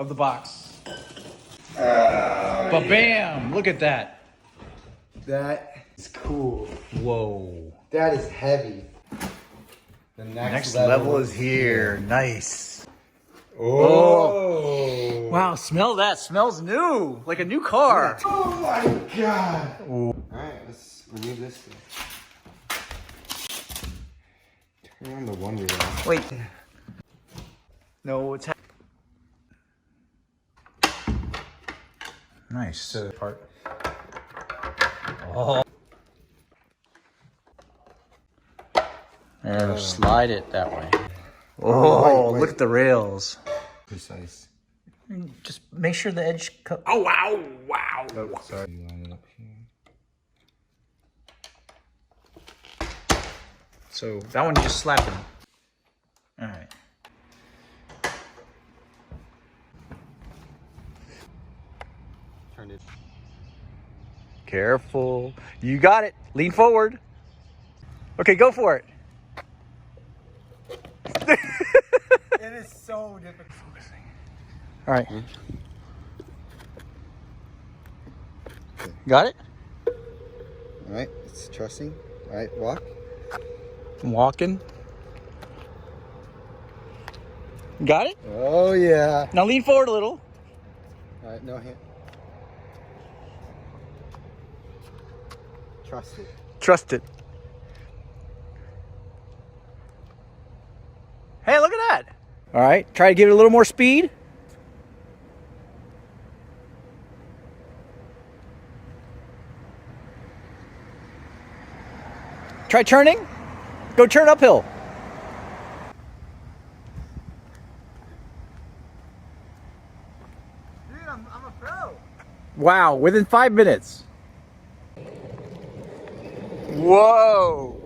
of the box. But bam! Look at that. That is cool. Whoa. That is heavy. The Next level is here. Nice. Oh. Wow, smell that. Smells new. Like a new car. Oh my God. Ooh. All right, let's remove this thing. Turn on the OneWheel. Wait. No, it's nice. Part. Oh. There, slide it that way. Oh, wait. look at the rails. Precise. Just make sure the edge. Oh wow! Wow! Oh, sorry. Line it up here. So that one you just slap him. All right. Turn it. Careful. You got it. Lean forward. Okay, go for it. It is so difficult. All right. Got it? All right, it's trusting. All right, walk. I'm walking. Got it? Oh, yeah. Now lean forward a little. All right, no hand. Trust it. Trust it. Hey, look at that. All right, try to give it a little more speed. Try turning. Go turn uphill. Dude, I'm a pro. Wow, within 5 minutes. Whoa.